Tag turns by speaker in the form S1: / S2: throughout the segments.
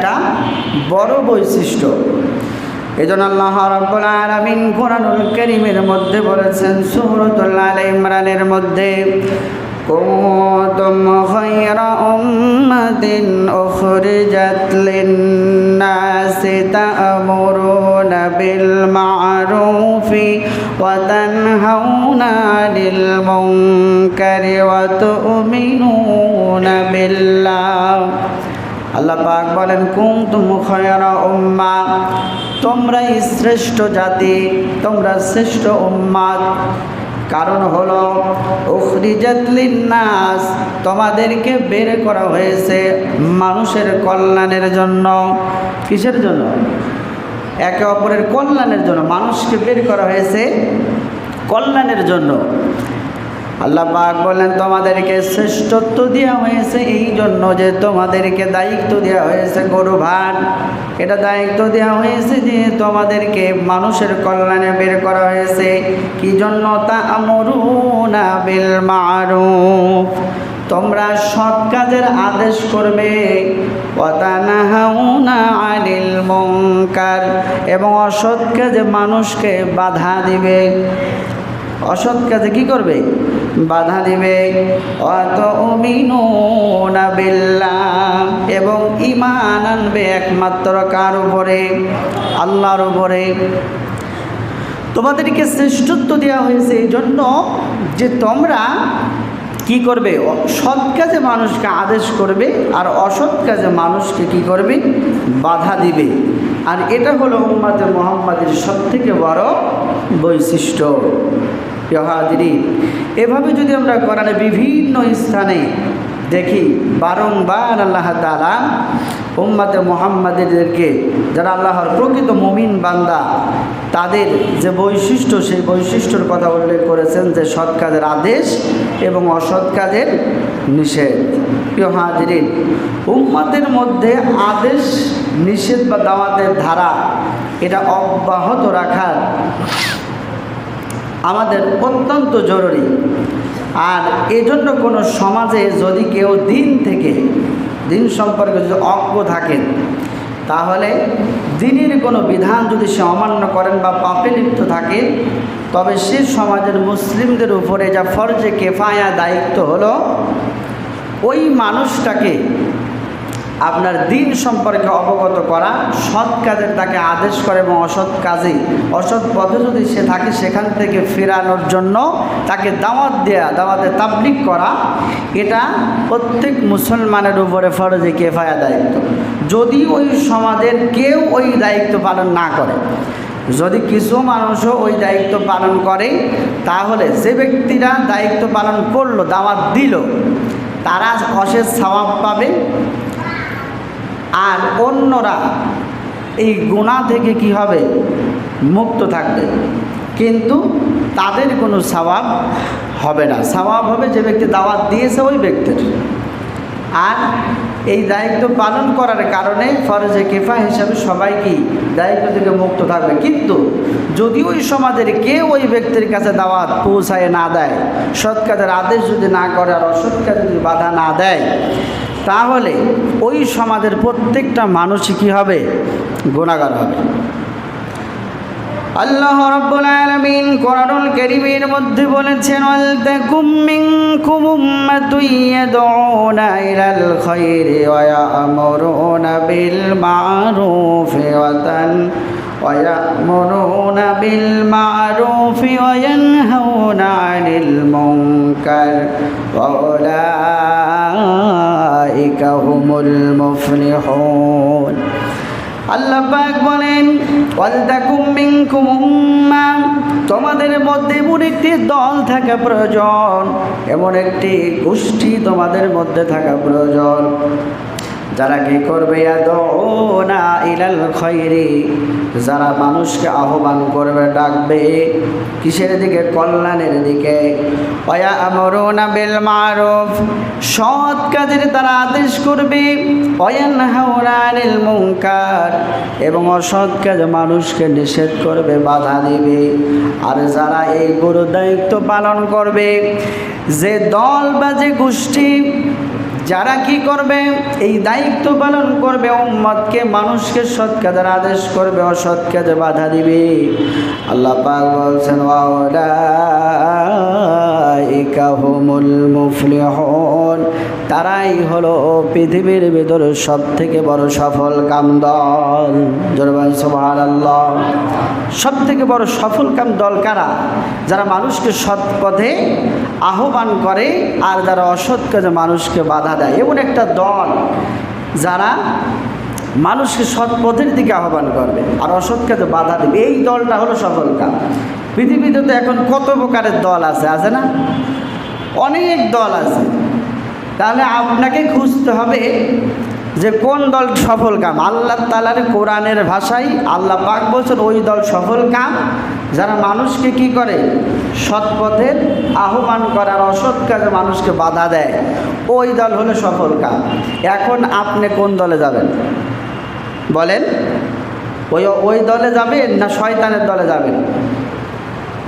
S1: একটা বড় বৈশিষ্ট্য। এজন্য আল্লাহ রাব্বুল আলামিন কোরআনুল কারীমের মধ্যে বলেছেন সূরাতুল আলে ইমরানের মধ্যে, কুনতুম খায়রা উম্মাতিন উখরিজাত লিন-নাসি তা'মুরুনা বিল মা'রুফি ওয়া তানহাউনা আনিল মুনকারি ওয়া তু'মিনুনা বিল্লাহ। আল্লাহ পাক বলেন, কুনতুম খায়রা উম্মাহ, তোমরাই শ্রেষ্ঠ জাতি, তোমরা শ্রেষ্ঠ উম্মাত। কারণ হলো উখরিজাত লিন-নাস, তোমাদেরকে বের করা হয়েছে মানুষের কল্যাণের জন্য। কিসের জন্য? একে অপরের কল্যাণের জন্য। মানুষকে বের করা হয়েছে কল্যাণের জন্য। আল্লাহ পাক বলেন, তোমাদেরকে শ্রেষ্ঠত্ব দেওয়া হয়েছে এই জন্য যে তোমাদেরকে দায়িত্ব দেওয়া হয়েছে গরুভান। এটা দায়িত্ব দেওয়া হয়েছে যে তোমাদেরকে মানুষের কল্যাণে বের করা হয়েছে। কি জন্য? তা'মুরুনা বিল মা'রুফ, তোমরা সৎ কাজের আদেশ করবে, ওয়া তানহাউনা আনিল মুনকার, এবং অসৎ কাজে মানুষকে বাধা দিবে। অসৎ কাজে কি করবে? বাধা দিবে। ওয়া তু'মিনুনা বিল্লাহ, এবং ঈমান আনবে একমাত্র কার উপরে? আল্লাহর উপরে। তোমাদেরকে শ্রেষ্ঠত্ব দেওয়া হয়েছে এই জন্য যে তোমরা কি করবে? সৎ কাজে মানুষকে আদেশ করবে, আর অসৎ কাজে মানুষকে কি করবে? বাধা দিবে। আর এটা হলো উম্মতে মুহাম্মাদের সবথেকে বড় বৈশিষ্ট্য। এভাবে যদি আমরা কোরআনে বিভিন্ন স্থানে দেখি, বারংবার আল্লাহ তাআলা উম্মতে মুহাম্মাদীদেরকে, যারা আল্লাহর প্রকৃত মুমিন বান্দা, তাদের যে বৈশিষ্ট্য, সেই বৈশিষ্ট্যর কথা উল্লেখ করেছেন, যে সৎ কাজের আদেশ এবং অসৎ কাজের নিষেধ। প্রিয় হাজিরিন, উম্মতের মধ্যে আদেশ নিষেধ বা দাওয়াতের ধারা এটা অব্যাহত রাখার আমাদের অত্যন্ত জরুরি। আর এজন্য কোনো সমাজে যদি কেউ দিন সম্পর্কে যদি অজ্ঞ থাকেন, তাহলে দিনের কোনো বিধান যদি সে অমান্য করেন বা পাপে লিপ্ত থাকে, তবে সে সমাজের মুসলিমদের উপরে যা ফরজে কেফায়া দায়িত্ব হলো, ওই মানুষটাকে আপনার দিন সম্পর্কে অবগত করা, সৎ কাজের তাকে আদেশ করে, এবং অসৎ পথে যদি সে থাকে সেখান থেকে ফেরানোর জন্য তাকে দাওয়াত দেয়া, দাওয়াতে তাবলীগ করা, এটা প্রত্যেক মুসলমানের উপরে ফরজে কেফায়া দায়িত্ব। যদি ওই সমাজের কেউ ওই দায়িত্ব পালন না করে, যদি কিছু মানুষও ওই দায়িত্ব পালন করে, তাহলে যে ব্যক্তিরা দায়িত্ব পালন করলো, দাওয়াত দিল, তারা অশেষ সওয়াব পাবে। আর অন্যরা এই গুনাহ থেকে কি হবে? মুক্ত থাকবে, কিন্তু তাদের কোনো সওয়াব হবে না। সওয়াব হবে যে ব্যক্তি দাওয়াত দিয়েছে ওই ব্যক্তির। আর এই দায়িত্ব পালন করার কারণে ফরজে কিফায়া হিসাবে সবাই কি দায়িত্ব থেকে মুক্ত থাকবে। কিন্তু যদি ওই সমাজের কেউ ওই ব্যক্তির কাছে দাওয়াত পৌঁছায় না দেয়, সৎ কাজের আদেশ যদি না করে, আর অসৎ কাজে যদি বাধা না দেয়, তাহলে ওই সমাজের প্রত্যেকটা মানুষই কি হবে? গুনাহগার হবে। আল্লাহ রাব্বুল আলামিন কোরআনুল কারীমের মধ্যে বলেছেন, ওয়ালতাকুম মিনকুম উম্মাতুন ইয়াদউনা ইলাল খায়রি ওয়া ইয়া'মুরুনা বিল মা'রুফি ওয়া ইয়া'মুরুনা বিল মা'রুফি ওয়া ইয়ানহাউনা আনিল মুনকার ওয়া উলাইকা হুমুল মুফলিহুন। আল্লাহ পাক বলেন, ওয়ালতাকুম মিনকুম উম্মাহ, তোমাদের মধ্যে এমন একটি দল থাকা প্রয়োজন, এমন একটি গোষ্ঠী তোমাদের মধ্যে থাকা প্রয়োজন, যারা কি করবে? ইয়াদউনা ইলাল খায়রি, যারা মানুষকে আহ্বান করবে, ডাকবে কিসের দিকে? কল্যাণের দিকে। ওয়া ইয়া'মুরুনা বিল মা'রুফ, সৎ কাজের তারা আদেশ করবে। ওয়া ইয়ানহাউনা আনিল মুনকার, এবং অসৎ কাজ মানুষকে নিষেধ করবে, বাধা দিবে। আর যারা এই গুরু দায়িত্ব পালন করবে, যে দল বা যে গোষ্ঠী যারা কি করবে, এই দায়িত্ব পালন করবে, উম্মতকে মানুষকে সৎ কাজের আদেশ করবে, অসৎ কাজে বাধা দিবে। আল্লাহ পাক বলছেন ওয়াউলাইকা হুমুল মুফলিহুন, তারাই হলো পৃথিবীর ভিতরে সবথেকে বড় সফল কাম দল। জোরে বলেন সুবহানাল্লাহ। সবথেকে বড় সফল কাম দল কারা? যারা মানুষকে সৎ পথে আহ্বান করে আর যারা অসৎ কাজে মানুষকে বাধা দেয়, এমন একটা দল যারা মানুষকে সৎ পথের দিকে আহ্বান করবে আর অসৎ কাজে বাধা দেবে, এই দলটা হলো সফল কাম। পৃথিবীতে তো এখন কত প্রকারের দল আছে না? অনেক দল আছে। তাহলে আপনাকে খুঁজতে হবে যে কোন দল সফল কাম। আল্লাহ তাআলার কোরআনের ভাষায় আল্লাহ পাক বলছেন ওই দল সফল কাম যারা মানুষকে কি করে, সৎ পথের আহ্বান করে আর অসৎ কাজে মানুষকে বাধা দেয়, ওই দল হলো সফল কাম। এখন আপনি কোন দলে যাবেন বলেন? ওই দলে যাবেন না শয়তানের দলে যাবেন?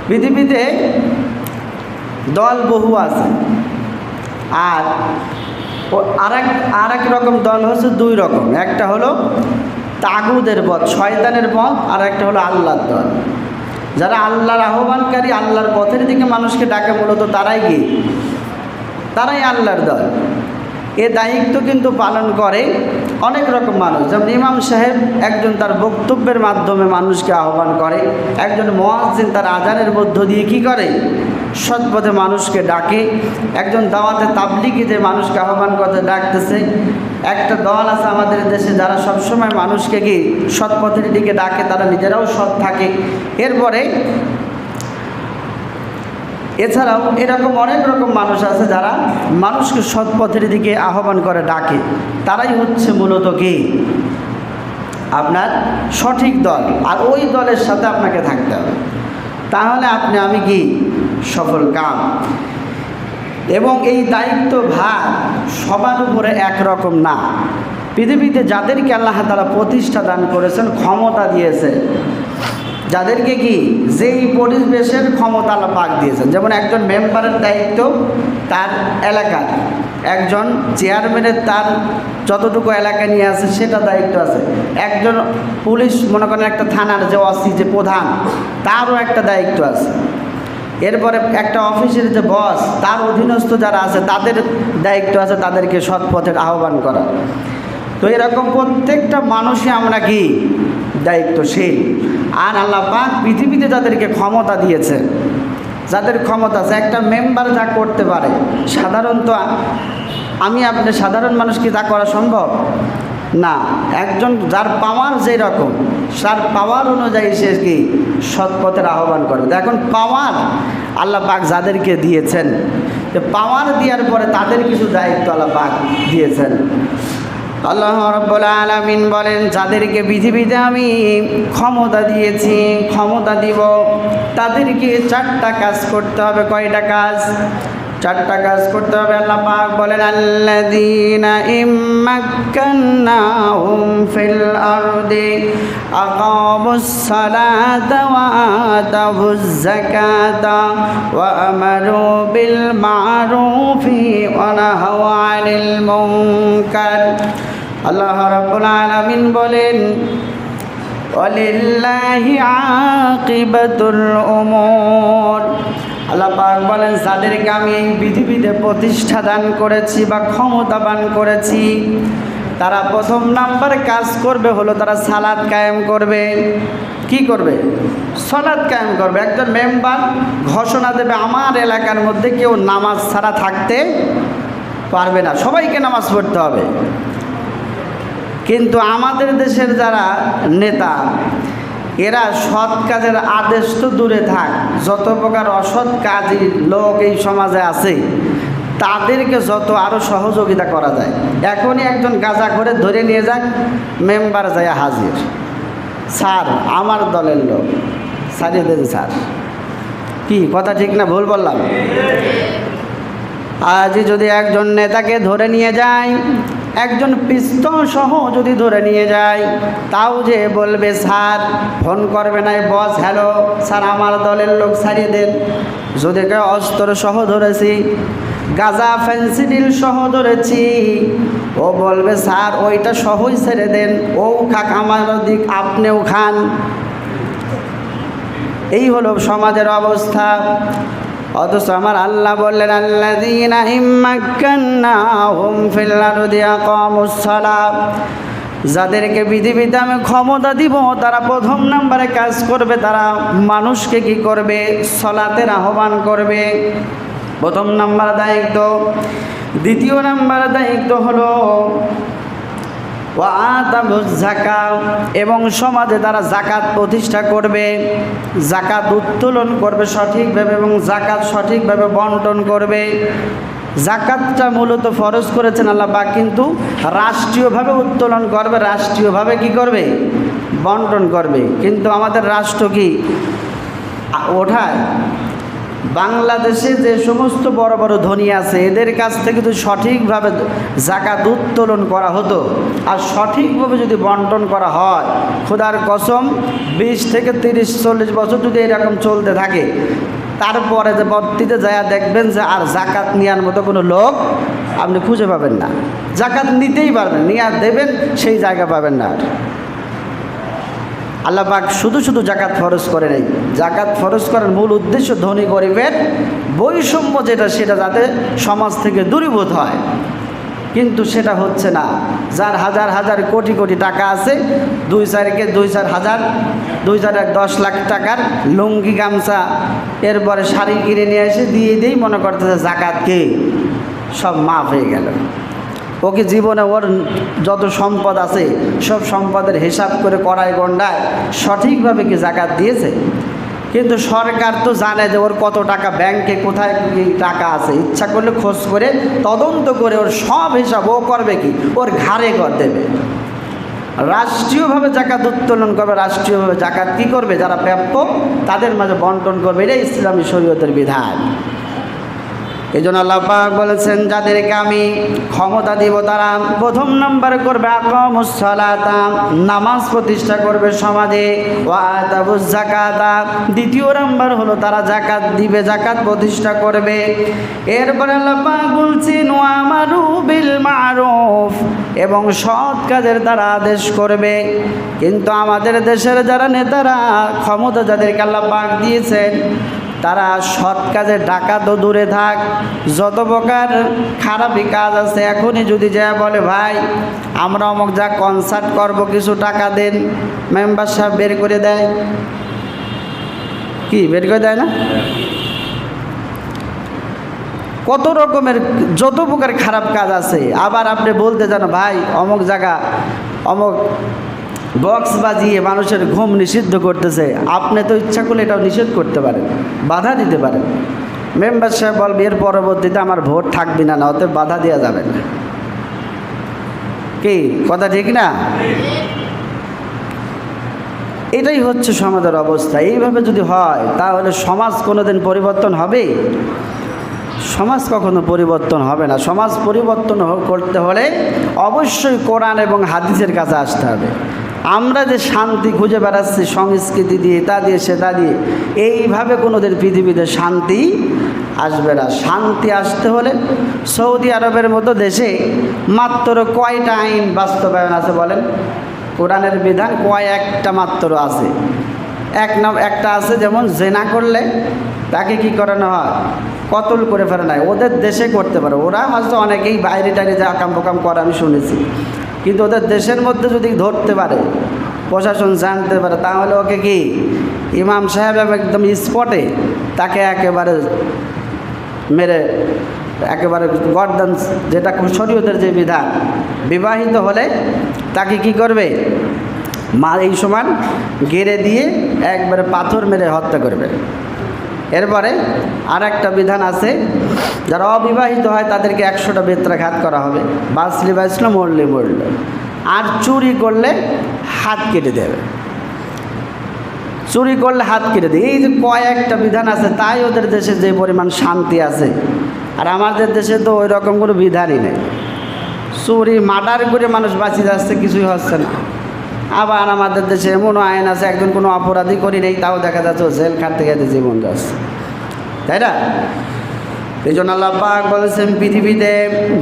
S1: পৃথিবীতে দল বহু আছে, আর আরেক রকম দল হচ্ছে দুই রকম। একটা হলো তাগুদের পথ, শয়তানের পথ, আর একটা হলো আল্লাহর দল। যারা আল্লাহর আহ্বানকারী, আল্লাহর পথের দিকে মানুষকে ডাকে, মূলত তারাই আল্লাহর দল। এ দায়িত্ব কিন্তু পালন করে অনেক রকম মানুষ। যেমন ইমাম সাহেব একজন তার বক্তব্যের মাধ্যমে মানুষকে আহ্বান করে, একজন মুয়াজ্জিন তার আজানের মধ্য দিয়ে কি করে, সৎ পথে মানুষকে ডাকে, একজন দাওয়াতে তাবলিগি যে মানুষকে আহ্বান করতে ডাকতেছে। একটা দল আছে আমাদের দেশে যারা সবসময় মানুষকে কি সৎ পথের দিকে ডাকে, তারা নিজেরাও সৎ থাকে। এরপরে এছাড়াও এরকম অনেক রকম মানুষ আছে যারা মানুষকে সৎ পথের দিকে আহ্বান করে ডাকে, তারাই হচ্ছে মূলত কি আপনার সঠিক দল। আর ওই দলের সাথে আপনাকে থাকতে হবে, তাহলে আমি কি সফল কাম। এবং এই দায়িত্ব ভার সবার উপরে একরকম না। পৃথিবীতে যাদেরকে আল্লাহ তাআলা প্রতিষ্ঠা দান করেছেন, ক্ষমতা দিয়েছে, যাদেরকে কি যেই পরিবেশের ক্ষমতা আল্লাহ পাক দিয়েছেন, যেমন একজন মেম্বারের দায়িত্ব তার এলাকার, একজন চেয়ারম্যানের তার যতটুকু এলাকা নিয়ে আছে সেটা দায়িত্ব আছে, একজন পুলিশ মনে করেন একটা থানার যে ওসি যে প্রধান, তারও একটা দায়িত্ব আছে। এরপরে একটা অফিসের যে বস, তার অধীনস্থ যারা আছে তাদের দায়িত্ব আছে তাদেরকে সৎ পথের আহ্বান করা। তো এরকম প্রত্যেকটা মানুষই আমরা কি দায়িত্বশীল। আর আল্লাহ পাক পৃথিবীতে যাদেরকে ক্ষমতা দিয়েছে, যাদের ক্ষমতা আছে, একটা মেম্বার যা করতে পারে, সাধারণত আপনি সাধারণ মানুষ কি তা করা সম্ভব না। একজন যার পাওয়ার যেই রকম, তার পাওয়ার অনুযায়ী সে কি সৎ পথের আহ্বান করবে। এখন পাওয়ার আল্লাহ পাক যাদেরকে দিয়েছেন, পাওয়ার দেওয়ার পরে তাদের কিছু দায়িত্ব আল্লাহ পাক দিয়েছেন। আল্লাহ রাব্বুল আলামিন বলেন, যাদেরকে পৃথিবীতে আমি ক্ষমতা দিয়েছি, ক্ষমতা দিব, তাদেরকে 4টা কাজ করতে হবে। কয়টা কাজ? 4টা কাজ করতে হবে। আল্লাহ পাক বলেন, আল্লাযীনা ইম্মাক্কান্নাহুম ফিল আরদি আকামুস সালাতা ওয়া আতাউয যাকাতা ওয়া আমারু বিল মা'রুফি ওয়া নাহাউ আনিল মুনকার। আল্লাহ রাব্বুল আলামিন বলেন, ওয়ালিল্লাহি আকিবাতুল উমুর। আল্লাহ পাক বলেন, যাদেরকে আমি এই পৃথিবীতে প্রতিষ্ঠা দান করেছি বা ক্ষমতাবান করেছি, তারা প্রথম নাম্বার কাজ করবে হলো তারা সালাত কায়েম করবে। কি করবে? সালাত কায়েম করবে। একজন মেম্বার ঘোষণা দেবে, আমার এলাকার মধ্যে কেউ নামাজ ছাড়া থাকতে পারবে না, সবাইকে নামাজ পড়তে হবে। কিন্তু আমাদের দেশের যারা নেতা, এরা সৎ কাজের আদেশ তো দূরে থাক, যত প্রকার অসৎ কাজী লোক এই সমাজে আছে তাদেরকে যত আরও সহযোগিতা করা যায়, এখনই একজন গাঁজা করে ধরে নিয়ে যাক, মেম্বার যায় হাজির, স্যার আমার দলের লোক, সারিয়ে দেন স্যার। কি কথা ঠিক না ভুল বললাম? আজ যদি একজন নেতাকে ধরে নিয়ে যায়, একজন পিস্তল সহ যদি ধরে নিয়ে যায়, তাও যে বলবে স্যার, ফোন করবে না বস, হ্যালো স্যার আমার দলের লোক ছাড়িয়ে দেন। যদি কেউ অস্ত্র সহ ধরেছি, গাঁজা ফেন্সিডিল সহ ধরেছি, ও বলবে স্যার ওইটা সহই ছেড়ে দেন, ও খাক আমার দিক আপনিও খান। এই হলো সমাজের অবস্থা। অথচ আমার আল্লাহ বললেন আল্লাযীনা ইম্মাক্কান্নাহুম ফিল আরদি আকামুস সালাত, যাদেরকে পৃথিবীতে আমি ক্ষমতা দিব তারা প্রথম নম্বরে কাজ করবে, তারা মানুষকে কি করবে? সালাতের আহ্বান করবে, প্রথম নাম্বার দায়িত্ব। দ্বিতীয় নাম্বার দায়িত্ব হলো ওয়াতাবুজ যাকাত, এবং সমাজে তারা যাকাত প্রতিষ্ঠা করবে, যাকাত উত্তোলন করবে সঠিকভাবে এবং যাকাত সঠিকভাবে বন্টন করবে। যাকাতটা মূলত ফরজ করেছেন আল্লাহ পাক, কিন্তু রাষ্ট্রীয়ভাবে উত্তোলন করবে, রাষ্ট্রীয়ভাবে কি করবে? বন্টন করবে। কিন্তু আমাদের রাষ্ট্র কি ওঠায়? বাংলাদেশে যে সমস্ত বড় বড় ধনী আছে এদের কাছ থেকে যদি সঠিকভাবে যাকাত উত্তোলন করা হতো আর সঠিকভাবে যদি বন্টন করা হয়, খোদার কসম 20 থেকে 30-40 বছর যদি এরকম চলতে থাকে, তারপরে যে বর্তিতে যায় দেখবেন যে আর যাকাত নেওয়ার মতো কোনো লোক আপনি খুঁজে পাবেন না। যাকাত নিতেই পারবেন, নিয়ে দেবেন সেই জায়গা পাবেন না। আর আল্লাহ পাক শুধু শুধু যাকাত ফরজ করে নেই, যাকাত ফরজ করার মূল উদ্দেশ্য ধনী গরিবের বৈষম্য যেটা সেটা যাতে সমাজ থেকে দূরীভূত হয়, কিন্তু সেটা হচ্ছে না। যার হাজার হাজার কোটি কোটি টাকা আছে, 2-4 10 লাখ টাকার লুঙ্গি গামছা এরপরে শাড়ি কিনে নিয়ে এসে দিয়ে দিয়েই মনে করতেছে যাকাতকে সব মাফ হয়ে গেল। ওকে জীবনে ওর যত সম্পদ আছে সব সম্পদের হিসাব করে কড়াই গন্ডায় সঠিকভাবে কি যাকাত দিয়েছে? কিন্তু সরকার তো জানে যে ওর কত টাকা ব্যাংকে কোথায় কি টাকা আছে, ইচ্ছা করলে খোঁজ করে তদন্ত করে ওর সব হিসাব ও করবে কি? ওর ঘাড়ে করে দেবে। রাষ্ট্রীয়ভাবে যাকাত উত্তোলন করবে, রাষ্ট্রীয়ভাবে যাকাত কী করবে? যারা প্রাপ্য তাদের মাঝে বন্টন করবে, এটাই ইসলামী শরীয়তের বিধান। এই জন্য আল্লাহ পাক বলেছেন যাদেরকে আমি ক্ষমতা দিব তারা প্রথম নম্বরে করবে আকামুস সালাতা, নামাজ প্রতিষ্ঠা করবে সমাজে, ওয়া আতাবুজ যাকাতা, দ্বিতীয় নম্বর হলো তারা যাকাত দিবে, যাকাত প্রতিষ্ঠা করবে। এরপরে আল্লাহ পাক বলছেন ওয়া আমারু বিল মারুফ, এবং সৎ কাজের তারা আদেশ করবে। কিন্তু আমাদের দেশের যারা নেতারা ক্ষমতা যাদেরকে আল্লাহ পাক দিয়েছেন তারা সৎ কাজে ডাকা তো দূরে থাক, যত প্রকার খারাপই কাজ আছে এখনই যদি যা বলে ভাই আমরা অমুক যা কনসার্ট করব কিছু টাকা দেন, মেম্বার সাহেব বের করে দেয়। কি বের করে দেয় না? কত রকমের যত প্রকার খারাপ কাজ আছে। আবার আপনি বলতে জানো ভাই অমুক জায়গা অমুক বক্স বাজিয়ে মানুষের ঘুম নিষিদ্ধ করতেছে, আপনি তো ইচ্ছা করলে এটাও নিষেধ করতে পারেন, বাধা দিতে পারেন। মেম্বার সাহেব বলবে এর পরবর্তীতে আমার ভোট থাকবে না, না অতএব বাধা দেওয়া যাবে না। কি কথা ঠিক না? এটাই হচ্ছে সমাজের অবস্থা। এইভাবে যদি হয় তাহলে সমাজ কোনোদিন পরিবর্তন হবে? সমাজ কখনো পরিবর্তন হবে না। সমাজ পরিবর্তন করতে হলে অবশ্যই কোরআন এবং হাদিসের কাছে আসতে হবে। আমরা যে শান্তি খুঁজে বেড়াচ্ছি সংস্কৃতি দিয়ে, তা দিয়ে সেটা দিয়ে, এইভাবে কোনোদিন পৃথিবীতে শান্তি আসবে না। শান্তি আসতে হলে সৌদি আরবের মতো দেশে মাত্র কয়টা আইন বাস্তবায়ন আছে বলেন? কোরআনের বিধান কয়েকটা মাত্র আছে। একটা আছে যেমন জেনা করলে তাকে কি করানো হয়? কতল করে ফেলে নাই। ওদের দেশে করতে পারে, ওরা হয়তো অনেকেই বাইরে টাইরে যা আকাম পোকাম করে আমি শুনেছি, কিন্তু ওদের দেশের মধ্যে যদি ধরতে পারে, প্রশাসন জানতে পারে, তাহলে ওকে কি ইমাম সাহেব একদম স্পটে তাকে একেবারে মেরে একেবারে গর্দান, যেটা শরীয়তের যে বিধান, বিবাহিত হলে তাকে কি করবে? এই সমান গেড়ে দিয়ে একবারে পাথর মেরে হত্যা করবে। এরপরে আর একটা বিধান আছে, যারা অবিবাহিত হয় তাদেরকে 100টা বেত্রাঘাত করা হবে, বাঁচলে বাঁচলো মরলে মরলো। আর চুরি করলে হাত কেটে দেবে, চুরি করলে হাত কেটে দেবে। এই যে কয়েকটা বিধান আছে, তাই ওদের দেশে যে পরিমাণ শান্তি আছে। আর আমাদের দেশে তো ওই রকম কোনো বিধানই নেই। চুরি মার্ডার করে মানুষ বাঁচিয়ে যাচ্ছে, কিছুই হচ্ছে না। আবার আমাদের দেশে এমনও আইন আছে, একজন কোনো অপরাধী করি নেই, তাও দেখা যাচ্ছে জেল খাটতে গেতে জীবন যাচ্ছে, তাই না? এই জন্য আল্লাহ পাক বলেছেন পৃথিবীতে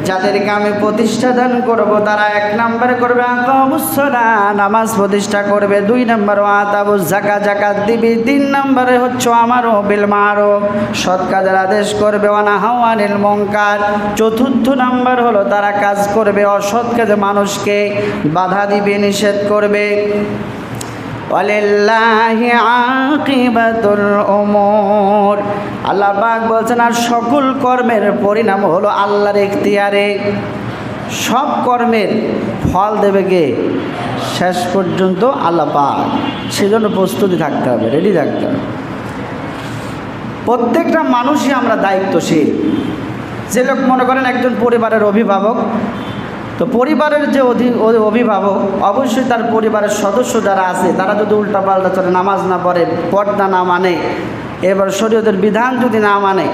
S1: যাদেরকে আমি প্রতিষ্ঠা দান করবো তারা 1 নম্বরে করবে আকামুস সালাহ, নামাজ প্রতিষ্ঠা করবে। 2 নম্বর আতাবুজ যাকাত, যাকাত দিবে। 3 নম্বরে হচ্ছে আমারু বিল মারুফ, সৎ কাজের আদেশ করবে। ওয়া নাহাউ আনিল মুনকার। 4র্থ নম্বর হলো তারা কাজ করবে অসৎ কাজে মানুষকে বাধা দিবে, নিষেধ করবে। ওয়ালিল্লাহি আকিবাতুল উমুর, আল্লাহ পাক বলছেন আর সকল কর্মের পরিণাম হলো আল্লাহর ইখতিয়ারে। সব কর্মের ফল দেবে কে? শেষ পর্যন্ত আল্লাহ পাক। সেজন্য প্রস্তুতি থাকতে হবে, রেডি থাকতে হবে। প্রত্যেকটা মানুষই আমরা দায়িত্বশীল। যে লোক মনে করেন একজন পরিবারের অভিভাবক, তো পরিবারের যে অভিভাবক অবশ্যই তার পরিবারের সদস্য যারা আছে তারা যদি উল্টাপাল্টা চলে, নামাজ না পড়ে, পর্দা না মানে, এবার শরীয়তের বিধান যদি না মানে,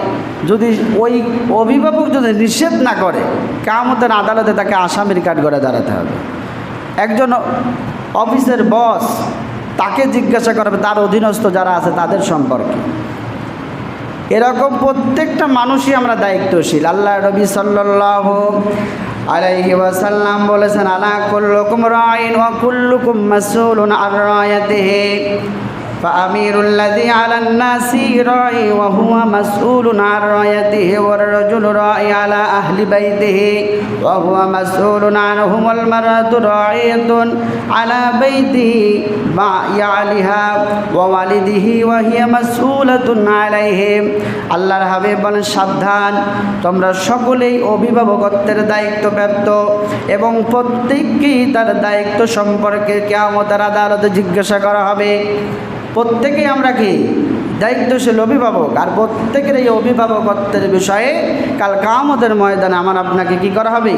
S1: যদি ওই অভিভাবক যদি নিষেধ না করে, কিয়ামতের আদালতে তাকে আসামির কাঠগড়ায় দাঁড়াতে হবে। একজন অফিসের বস, তাকে জিজ্ঞাসা করবে তার অধীনস্থ যারা আছে তাদের সম্পর্কে। এরকম প্রত্যেকটা মানুষই আমরা দায়িত্বশীল। আল্লাহ নবী সাল্লাল্লাহু আলাইহি ওয়াসাল্লাম বলেছেন আলা কুল্লুকুম রাইন ওয়া কুল্লুকুম মাসউলুন আন রায়াতিহি ফাআমিরুল লাযী আলান নাসি রাই ওয়া হুয়া মাসউলুন আন রায়াতিহি ওয়ার রাজুলু রাই আলা আহলি বাইতিহি ওয়া হুয়া মাসউলুন আনহুম ওয়াল মারআতু রাইয়াতুন আলা বাইতিহি মা ইয়ালিহা ওয়া ওয়ালিদিহি ওয়া হিয়া মাসউলাতুন আলাইহিম। আল্লাহর হাবিব বলেন সাবধান, তোমরা সকলেই অভিভাবকত্বের দায়িত্বপ্রাপ্ত এবং প্রত্যেককেই তার দায়িত্ব সম্পর্কে কিয়ামতের আদালতে জিজ্ঞাসা করা হবে। প্রত্যেকেই আমরা কি দায়িত্বশীল অভিভাবক, আর প্রত্যেকের এই অভিভাবকত্বের বিষয়ে কাল কিয়ামতের ময়দানে আমার আপনাকে কি করা হবে?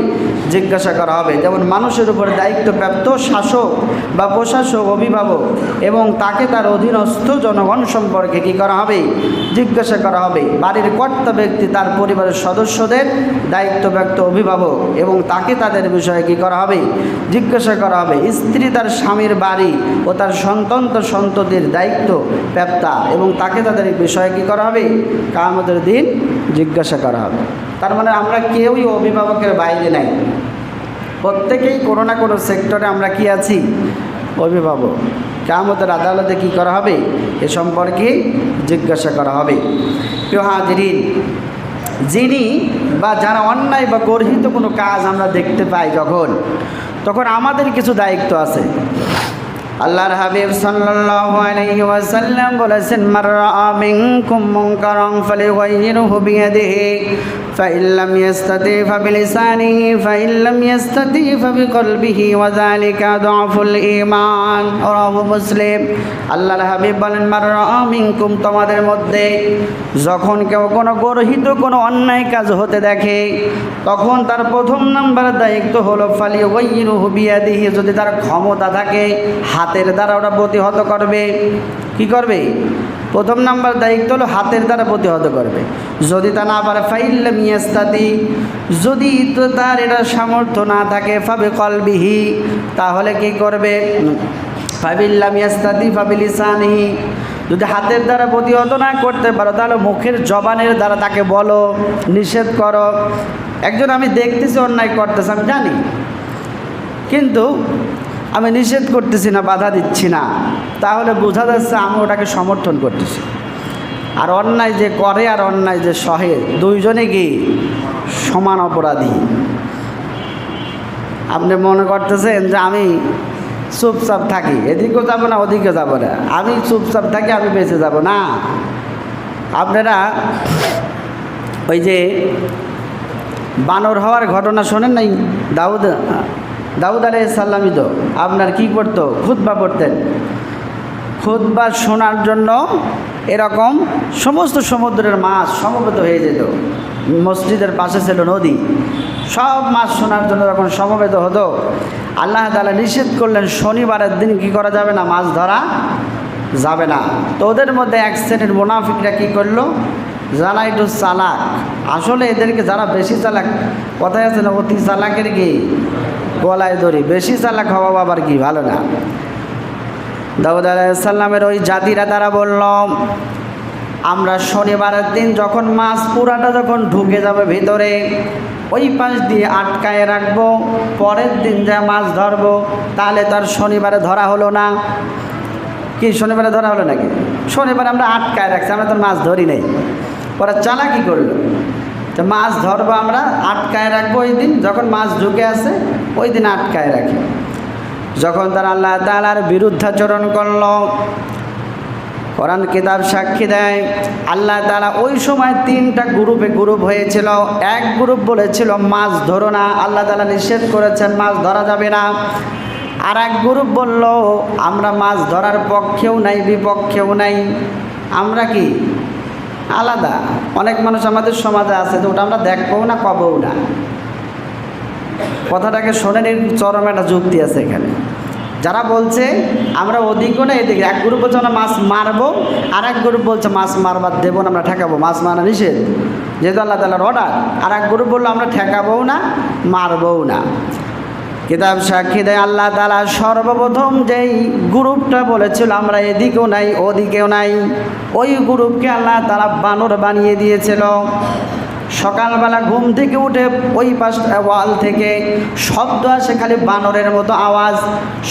S1: জিজ্ঞাসা করা হবে। যেমন মানুষের উপর দায়িত্বপ্রাপ্ত শাসক বা প্রশাসক, অভিভাবক, এবং তাকে তার অধীনস্থ জনগণ সম্পর্কে কি করা হবে? জিজ্ঞাসা করা হবে। বাড়ির কর্তা ব্যক্তি তার পরিবারের সদস্যদের দায়িত্বপ্রাপ্ত অভিভাবক এবং তাকে তাদের বিষয়ে কি করা হবে? জিজ্ঞাসা করা হবে। স্ত্রী তার স্বামীর বাড়ি ও তার সন্ততির দায়িত্ব প্রাপ্তা এবং তাকে তাদের বিষয়ে কী করা হবে? কিয়ামতের দিন জিজ্ঞাসা করা হবে। তার মানে আমরা কেউই অভিভাবকের বাইরে নাই, প্রত্যেকেই কোনো না কোনো সেক্টরে আমরা কি আছি? অভিভাবক। কিয়ামতের আদালতে কি করা হবে? এ সম্পর্কে জিজ্ঞাসা করা হবে। প্রিয় হাজিরিন, যিনি বা যারা অন্যায় বা গর্হিত কোনো কাজ আমরা দেখতে পাই তখন আমাদের কিছু দায়িত্ব আছে। আল্লাহর হাবিব সাল্লাল্লাহু আলাইহি ওয়াসাল্লাম বলেছেন মান রাআ মিনকুম মুনকারান ফালিয়ুগাইয়িরহু বিয়াদিহি ফাইন লাম ইস্তাতি ফাবিলিসানিহি ফাইন লাম ইস্তাতি ফাবিকলবিহি ওয়া যালিকা দুআফুল ঈমান। রাওয়াহু মুসলিম। আল্লাহর হাবিব বলেন মান রাআ মিনকুম, তোমাদের মধ্যে যখন কেউ কোনো গর্হিত কোনো অন্যায় কাজ হতে দেখে তখন তার 1 নম্বর দায়িত্ব হলো ফালিয়ুগাইয়িরহু বিয়াদিহি, যদি তার ক্ষমতা থাকে হাতের দ্বারা ওটা প্রতিহত করবে। কি করবে? 1 নম্বর দায়িত্ব হলো হাতের দ্বারা প্রতিহত করবে। যদি তা না পারে ফাইন লাম ইস্তাতি, যদি তো তার এটা সামর্থ্য না থাকে ফাবিকলবিহি, তাহলে কি করবে? ফাইন লাম ইস্তাতি ফাবিলিসানিহি, যদি হাতের দ্বারা প্রতিহত না করতে পারো তাহলে মুখের জবানের দ্বারা তাকে বলো, নিষেধ করো। একজন আমি দেখতেছি অন্যায় করতেছে, আমি জানি, কিন্তু আমি নিষেধ করতেছি না, বাধা দিচ্ছি না, তাহলে বোঝা যাচ্ছে আমি ওটাকে সমর্থন করতেছি। আর অন্যায় যে করে আর অন্যায় যে সহে, দুইজনে কি সমান অপরাধী। আপনি মনে করতেছেন যে আমি চুপচাপ থাকি, এদিকেও যাব না ওদিকে যাব না, আমি চুপচাপ থাকি আমি বেঁচে যাব না। আপনারা ওই যে বানর হওয়ার ঘটনা শোনেন নাই? দাউদ আলাইহিস সালামই তো আপনার কি করতো? খুতবা পড়তেন। খুতবা শোনার জন্য এরকম সমস্ত সমুদ্রের মাছ সমবেত হয়ে যেত। মসজিদের পাশে ছিল নদী, সব মাছ শোনার জন্য যখন সমবেত হতো, আল্লাহ তাআলা নিষেধ করলেন শনিবারের দিন কি করা যাবে না? মাছ ধরা যাবে না। তো ওদের মধ্যে এক শ্রেণীর মুনাফিকরা কী করলো? যারা একটু চালাক, আসলে এদেরকে যারা বেশি চালাক, কথায় আছে না অতি চালাকের কি গলায় ধরি, বেশি চালাক হওয়া আবার কি ভালো না। দাউদ আলাইহিস সালামের ওই জাতিরা তারা বলল আমরা শনিবারের দিন যখন মাছ পুরাটা যখন ঢুকে যাবে ভিতরে, ওই পাশ দিয়ে আটকায় রাখবো, পরের দিন যা মাছ ধরবো, তাহলে তার শনিবারে ধরা হলো না। কি শনিবারে ধরা হলো নাকি? শনিবারে আমরা আটকায় রাখছি, আমরা তো মাছ ধরি নাই। ওরা চালাকি করলো, তো মাছ ধরবো আমরা, আটকায় রাখবো ওই দিন, যখন মাছ ঢুকে আসে ওই দিন আটকায় রাখি। যখন তারা আল্লাহ তাআলার বিরুদ্ধাচরণ করল, কোরআন কিতাব সাক্ষী দেয়, আল্লাহ তাআলা ওই সময় 3টা গ্রুপ হয়েছিল। এক গ্রুপ বলেছিল মাছ ধরো না, আল্লাহ তাআলা নিষেধ করেছেন, মাছ ধরা যাবে না। আর এক গ্রুপ বলল আমরা মাছ ধরার পক্ষেও নাই বিপক্ষেও নাই, আমরা কি আলাদা। অনেক মানুষ আমাদের সমাজে আছে যে ওটা আমরা দেখবও না কবও না। কথাটাকে শোনেন, এর চরম একটা যুক্তি আছে এখানে। যারা বলছে আমরা ওদিকও না এদিকে, এক গ্রুপ বলছে আমরা মাছ মারবো, আর এক গ্রুপ বলছে মাছ মারবার দেবো না, আমরা ঠেকাবো, মাছ মারা নিষেধ যেহেতু আল্লাহ তাআলার অর্ডার। আর এক গ্রুপ বললো আমরা ঠেকাবও না মারবও না। কিতাব সাক্ষী দেয় আল্লাহ তাআলা সর্বপ্রথম যেই গ্রুপটা বলেছিল আমরা এদিকেও নাই ওদিকেও নাই, ওই গ্রুপকে আল্লাহ তাআলা বানর বানিয়ে দিয়েছিল। সকালবেলা ঘুম থেকে উঠে ওই পাশ ওয়াল থেকে শব্দ আসে, খালি বানরের মতো আওয়াজ।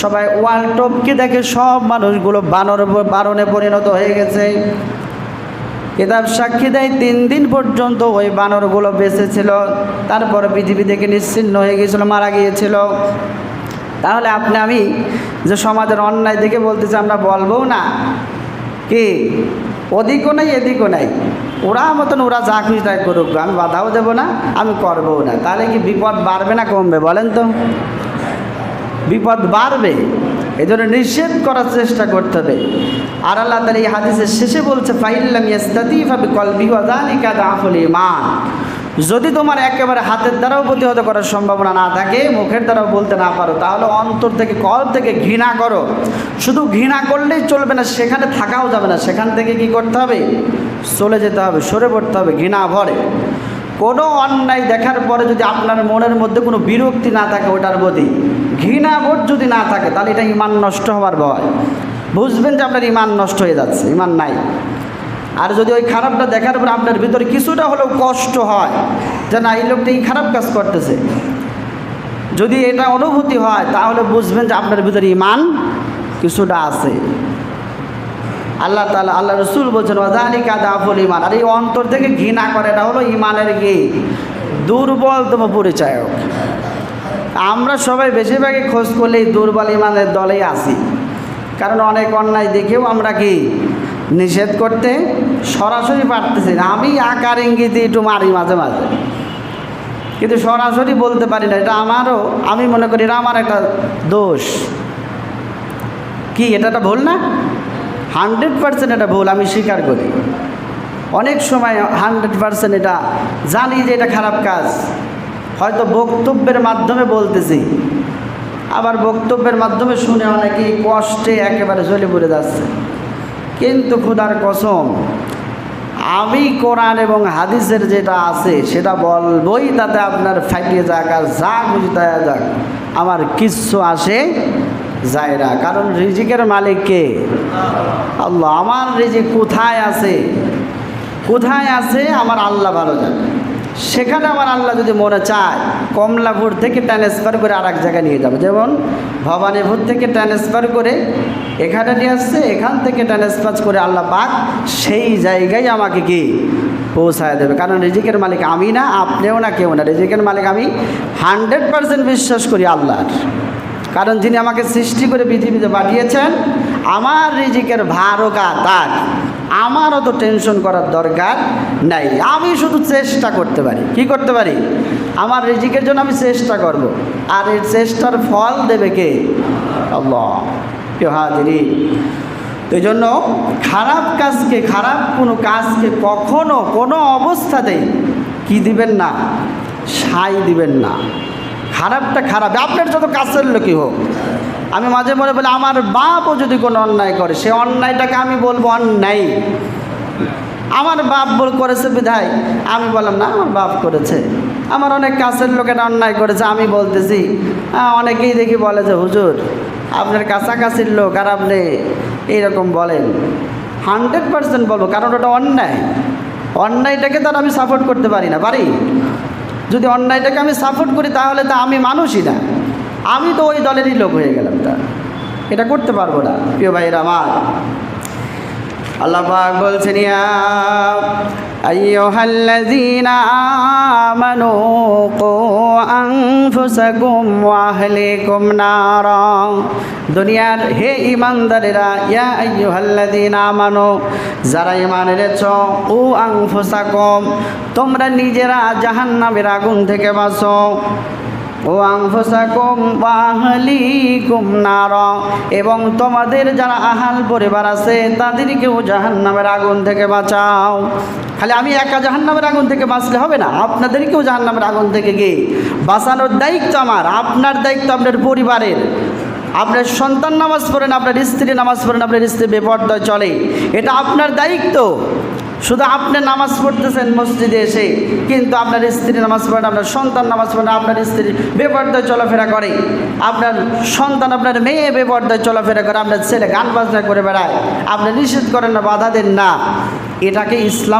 S1: সবাই ওয়াল টপকে দেখে সব মানুষগুলো বানরে পরিণত হয়ে গেছে। কিতাব সাক্ষী দেয় 3 দিন পর্যন্ত ওই বানরগুলো বেঁচে ছিল, তারপর পৃথিবী থেকে নিশ্চিহ্ন হয়ে গিয়েছিল, মারা গিয়েছিল। তাহলে আপনি আমি যে সমাজের অন্যায় দেখে বলতেছি আমরা বলবো না, কি ওদিকও নাই এদিকও নাই, ওরা মতন ওরা যা খুশি তাই করুক, আমি বাধাও দেবো না, আমি করবও না। তাহলে কি বিপদ বাড়বে না কমবে বলেন তো? বিপদ বাড়বে। এই জন্য নিষেধ করার চেষ্টা করতে হবে। আর আল্লাহ তাআলা এই হাদিসের শেষে বলছে ফাইল্লাম ইয়াস্তাতিফা বিকলবিহি ওয়া যালিকা দাফুল ঈমান। যদি তোমার একেবারে হাতের দ্বারাও প্রতিহত করার সম্ভাবনা না থাকে, মুখের দ্বারাও বলতে না পারো, তাহলে অন্তর থেকে কল থেকে ঘৃণা করো। শুধু ঘৃণা করলেই চলবে না, সেখানে থাকাও যাবে না, সেখান থেকে কি করতে হবে? চলে যেতে হবে, সরে পড়তে হবে ঘৃণা ভরে। কোনো অন্যায় দেখার পরে যদি আপনার মনের মধ্যে কোনো বিরক্তি না থাকে, ওটার প্রতি ঘৃণাবোধ যদি না থাকে, তাহলে এটা ঈমান নষ্ট হওয়ার ভয়। বুঝবেন যে আপনার ঈমান নষ্ট হয়ে যাচ্ছে, ঈমান নাই। আর যদি ওই খারাপটা দেখার পর আপনার ভিতরে কিছুটা হলেও কষ্ট হয় যে না এই লোকটা এই খারাপ কাজ করতেছে, যদি এটা অনুভূতি হয়, তাহলে বুঝবেন যে আপনার ভিতরে ঈমান কিছুটা আছে। আল্লাহ তাআলা আল্লাহ রাসূল বলছেন ওয়া যালিকা দাফুল ঈমান। আর এই অন্তর থেকে ঘৃণা করে, এটা হলো ঈমানের কি দুর্বলতম পরিচায়ক। আমরা সবাই বেশিরভাগই খোঁজ করলেই দুর্বল ঈমানের দলেই আছি, কারণ অনেক অন্যায় দেখেও আমরা কি নিষেধ করতে সরাসরি পারতেছি না। আমি আকার ইঙ্গিতে একটু মারি মাঝে মাঝে, কিন্তু সরাসরি বলতে পারি না। এটা আমারও, আমি মনে করি এটা আমার একটা দোষ। কি এটা একটা ভুল না? 100% এটা ভুল, আমি স্বীকার করি। অনেক সময় 100% এটা জানি যে এটা খারাপ কাজ, হয়তো বক্তব্যের মাধ্যমে বলতেছি, আবার বক্তব্যের মাধ্যমে শুনে অনেকেই কষ্টে একেবারে জ্বলে পড়ে যাচ্ছে। কিন্তু খোদার কসম, আমি কোরআন এবং হাদিসের যেটা আছে সেটা বলবই, তাতে আপনার ফাটিয়ে যাক আর যা খুশি তাই যাক, আমার কিচ্ছু আসে যায় না। কারণ রিজিকের মালিক কে? আল্লাহ। আমার রিজিক কোথায় আছে, কোথায় আছে আমার আল্লাহ ভালো জানে। সেখানে আমার আল্লাহ যদি মনে চায় কমলাপুর থেকে ট্রান্সফার করে আর এক জায়গায় নিয়ে যাবে, যেমন ভবানীপুর থেকে ট্রান্সফার করে এখানে নিয়ে আসছে, এখান থেকে ট্রান্সফার করে আল্লাহ পাক সেই জায়গায় আমাকে কি পৌঁছায় দেবে। কারণ রিজিকের মালিক আমি না, আপনিও না, কেউ না। রিজিকের মালিক আমি 100% বিশ্বাস করি আল্লাহর। কারণ যিনি আমাকে সৃষ্টি করে পৃথিবীতে পাঠিয়েছেন, আমার রিজিকের ভারও তার, আমারও তো টেনশন করার দরকার নাই। আমি শুধু চেষ্টা করতে পারি। কি করতে পারি? আমার রিজিকের জন্য আমি চেষ্টা করব, আর এই চেষ্টার ফল দেবে কে? আল্লাহ। কেউ হাজিরি। তো এই জন্য খারাপ কাজকে, খারাপ কোনো কাজকে কখনো কোনো অবস্থাতেই কি দিবেন না, সাই দিবেন না। খারাপটা খারাপ, আপনার যত কাছের লোকই হোক। আমি মাঝে মনে বলি আমার বাপও যদি কোনো অন্যায় করে, সে অন্যায়টাকে আমি বলবো অন্যায়। আমার বাপ করেছে বিধায় আমি বললাম না আমার বাপ করেছে। আমার অনেক কাছের লোকেরা অন্যায় করেছে, আমি বলতেছি। অনেকেই দেখি বলে যে হুজুর আপনার কাছাকাছির লোক আর আপনি এইরকম বলেন। 100% বলবো, কারণ ওটা অন্যায়। অন্যায়টাকে তো আর আমি সাপোর্ট করতে পারি না, পারি? যদি অন্যায়টাকে আমি সাপোর্ট করি তাহলে তো আমি মানুষই না, আমি তো ওই দলেরই লোক হয়ে গেলাম। এটা করতে পারবো না। প্রিয় ভাইরা আমার, আল্লাহ পাক বলছেন, ইয়া আইয়ুহাল্লাযীনা আমানু কু আনফুসাকুম ওয়া আহলিকুম নারা। দুনিয়ার হে ঈমানদারেরা, ইয়া আইয়ুহাল্লাযীনা আমানু, যারা ঈমান এনেছো, কু আনফুসাকুম, তোমরা নিজেরা জাহান্নামের আগুন থেকে বাঁচো। ও আনফুসাকুম ওয়া আহলিকুম নারা, এবং তোমাদের যারা আহাল পরিবার আছে তাদেরকেও জাহান্নামের আগুন থেকে বাঁচাও। খালি আমি একা জাহান্নামের আগুন থেকে বাঁচলে হবে না, আপনাদেরকেও জাহান্নামের আগুন থেকে গিয়ে বাঁচানোর দায়িত্ব আমার। আপনার দায়িত্ব আপনার পরিবারের। আপনার সন্তান নামাজ পড়েন, আপনার স্ত্রী নামাজ পড়েন, আপনার স্ত্রী বেপরদায় চলে, এটা আপনার দায়িত্ব। শুধু আপনি নামাজ পড়তেছেন মসজিদে এসে, কিন্তু আপনার স্ত্রী নামাজ পড়েন, আপনার সন্তান নামাজ পড়েন, আপনার স্ত্রী বেপরদায় চলাফেরা করে, আপনার সন্তান, আপনার মেয়ে বেপরদায় চলাফেরা করে, আপনার ছেলে গান বাজনা করে বেড়ায়, আপনি নিষেধ করেন না, বাধা দেন না। এটাকে ইসলাম